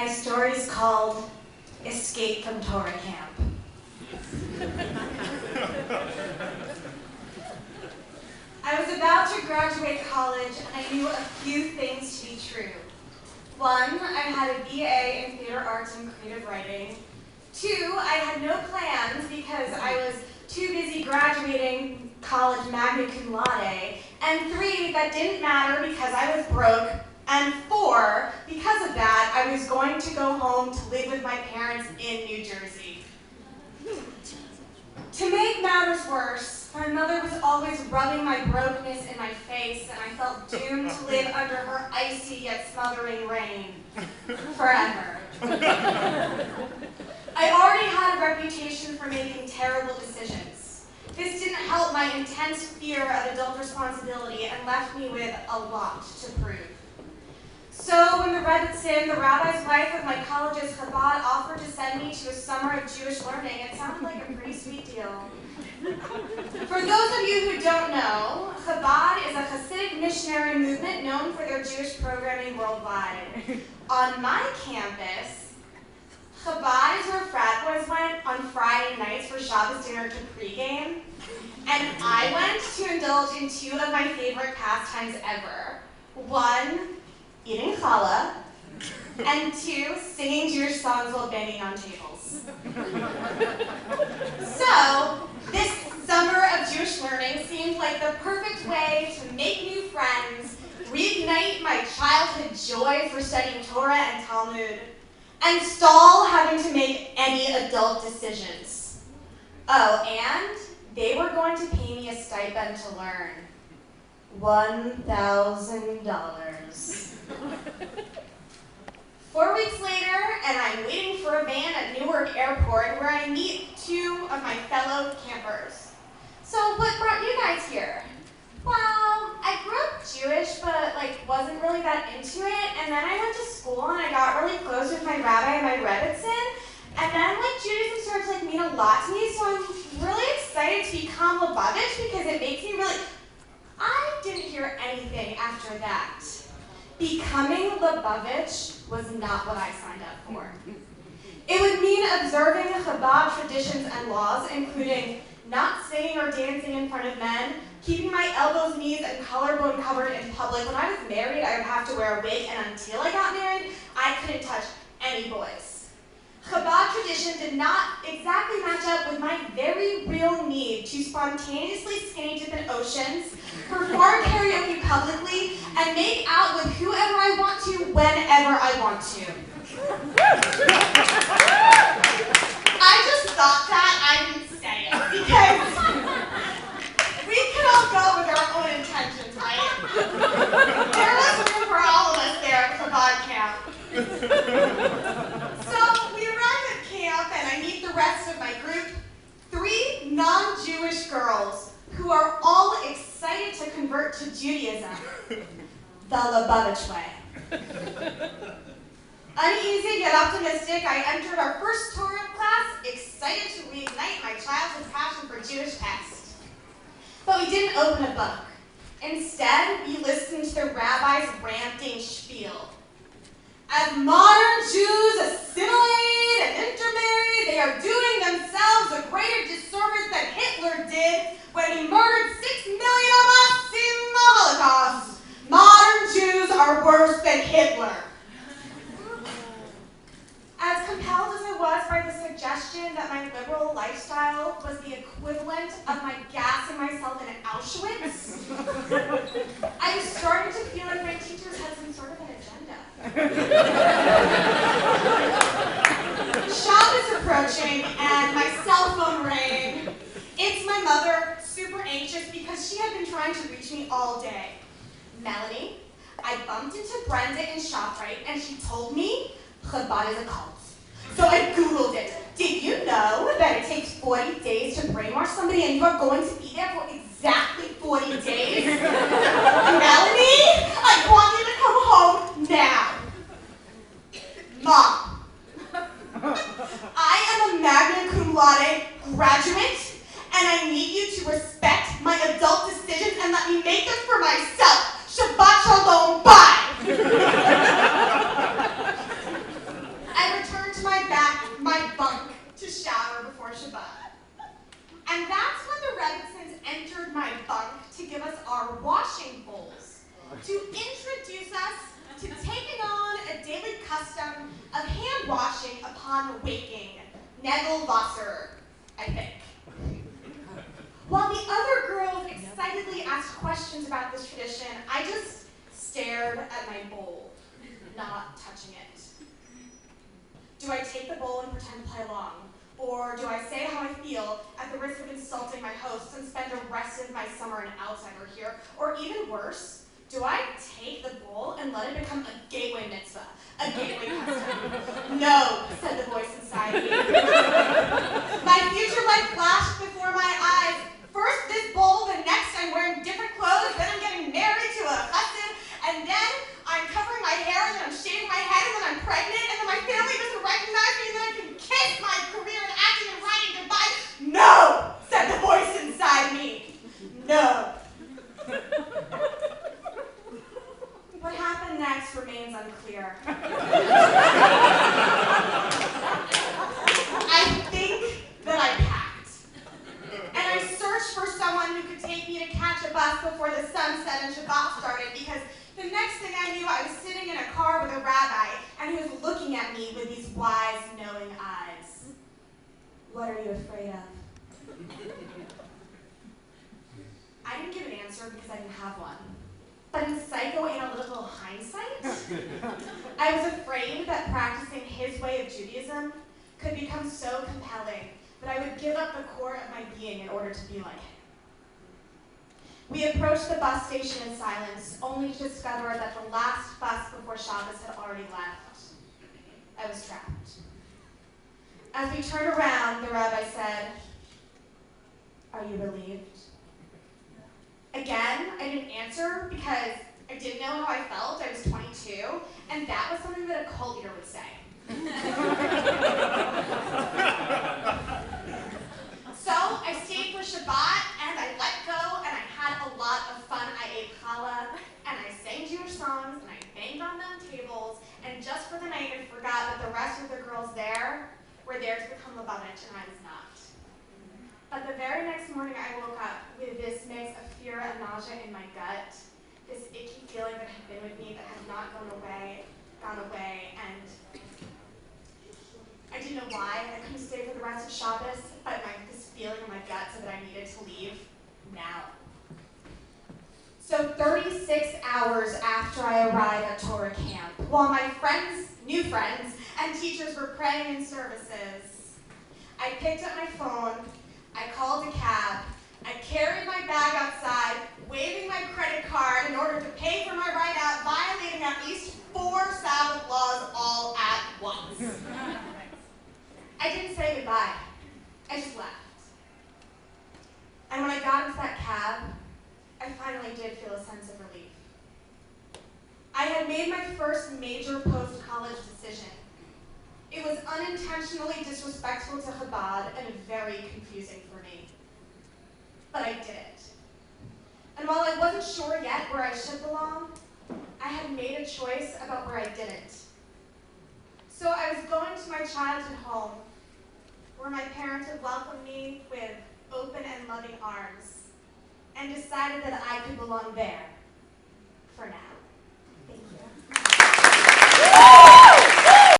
My story's called Escape from Torah Camp. I was about to graduate college and I knew a few things to be true. One, I had a BA in theater arts and creative writing. Two, I had no plans because I was too busy graduating college magna cum laude. And three, that didn't matter because I was broke. And four, because of that, I was going to go home to live with my parents in New Jersey. To make matters worse, my mother was always rubbing my brokenness in my face, and I felt doomed to live under her icy yet smothering rain forever. I already had a reputation for making terrible decisions. This didn't help my intense fear of adult responsibility and left me with a lot to prove. So when the Rebbitzin, the rabbi's wife of my college's Chabad, offered to send me to a summer of Jewish learning, it sounded like a pretty sweet deal. For those of you who don't know, Chabad is a Hasidic missionary movement known for their Jewish programming worldwide. On my campus, Chabad is where frat boys went on Friday nights for Shabbos dinner to pregame, and I went to indulge in two of my favorite pastimes ever. One, eating challah, and two, singing Jewish songs while banging on tables. So, this summer of Jewish learning seemed like the perfect way to make new friends, reignite my childhood joy for studying Torah and Talmud, and stall having to make any adult decisions. Oh, and they were going to pay me a stipend to learn. $1,000. 4 weeks later, and I'm waiting for a van at Newark Airport where I meet two of my fellow campers. So what brought you guys here? Well, I grew up Jewish, but wasn't really that into it, and then I went to school and I got really close with my rabbi and my rebbitzin, and then Judaism started to mean a lot to me, so I'm really excited to become Lubavitch because it makes me really... I didn't hear anything after that. Becoming Lubavitch was not what I signed up for. It would mean observing Chabad traditions and laws, including not singing or dancing in front of men, keeping my elbows, knees, and collarbone covered in public. When I was married, I would have to wear a wig, and until I got married, I couldn't touch any boys. Chabad tradition did not exactly match up with my very real need to spontaneously skinny dip in oceans, perform karaoke publicly, and make out with whoever I want to, whenever I want to. I just thought that, I didn't say it, because we can all go with our own intentions, right? There was room for all of us there at Chabad camp. So we arrive at camp and I meet the rest of my group, 3 non-Jewish girls who are all excited to convert to Judaism, the Lubavitch way. Uneasy yet optimistic, I entered our first Torah class, excited to reignite my childhood passion for Jewish text. But we didn't open a book. Instead, we listened to the rabbi's ranting spiel. As modern Jews assimilate and intermarry, they are doing themselves a greater disservice than Hitler did when he murdered 6 million of us in the Holocaust. Modern Jews are worse than Hitler. As compelled as I was by the suggestion that my liberal lifestyle was the equivalent of my gassing myself in Auschwitz, I was starting to feel like my teachers had some sort of an agenda. Shabbos approaching and my cell phone rang. It's my mother, super anxious because she had been trying to reach me all day. Melanie, I bumped into Brenda in ShopRite and she told me Chabad is a cult. So I Googled it. Did you know that it takes 40 days to brainwash somebody and you are going to be there for exactly 40 days? Melanie, I want you to come home now. Mom, I am a magna cum laude graduate and I need you to respect my adult decisions and let me make them for myself. Shabbat shalom, bye. Nagelwasser, I think. While the other girls excitedly asked questions about this tradition, I just stared at my bowl, not touching it. Do I take the bowl and pretend to play along? Or do I say how I feel at the risk of insulting my hosts and spend the rest of my summer an outsider here? Or even worse, do I take the bowl and let it become a gateway mitzvah, a gateway custom? No, said the voice inside me. My future life flashed before my eyes. First this bowl, the next I'm wearing different clothes, then I'm getting married to a husband, and then I'm covering my hair, and then I'm shaving my head, and then I'm pregnant, and then my family doesn't recognize me, and then I can kiss my career in acting and writing goodbye. No, said the voice inside me. No. What happened next remains unclear. I think that I packed. And I searched for someone who could take me to catch a bus before the sunset and Shabbat started, because the next thing I knew, I was sitting in a car with a rabbi, and he was looking at me with these wise, knowing eyes. What are you afraid of? I didn't give an answer because I didn't have one. But in psychoanalytical hindsight, I was afraid that practicing his way of Judaism could become so compelling that I would give up the core of my being in order to be like him. We approached the bus station in silence, only to discover that the last bus before Shabbos had already left. I was trapped. As we turned around, the rabbi said, "Are you relieved?" Again, I didn't answer because I didn't know how I felt. I was 22, and that was something that a cult leader would say. So I stayed for Shabbat, and I let go, and I had a lot of fun. I ate challah, and I sang Jewish songs, and I banged on them tables, and just for the night, I forgot that the rest of the girls there were there to become Lubavitch, and I was not. But the very next morning, I woke up with this mix of fear and nausea in my gut, this icky feeling that had been with me that had not gone away, and I didn't know why. I couldn't stay for the rest of Shabbos, but this feeling in my gut said that I needed to leave now. So 36 hours after I arrived at Torah camp, while my friends, new friends, and teachers were praying in services, I picked up my phone, I called a cab, I carried my bag outside, waving my credit card in order to pay for my ride out, violating at least 4 Sabbath laws all at once. I didn't say goodbye. I just left. And when I got into that cab, I finally did feel a sense of relief. I had made my first major post-college decision. It was unintentionally disrespectful to Chabad and very confusing for me. But I did it. And while I wasn't sure yet where I should belong, I had made a choice about where I didn't. So I was going to my childhood home, where my parents had welcomed me with open and loving arms, and decided that I could belong there, for now.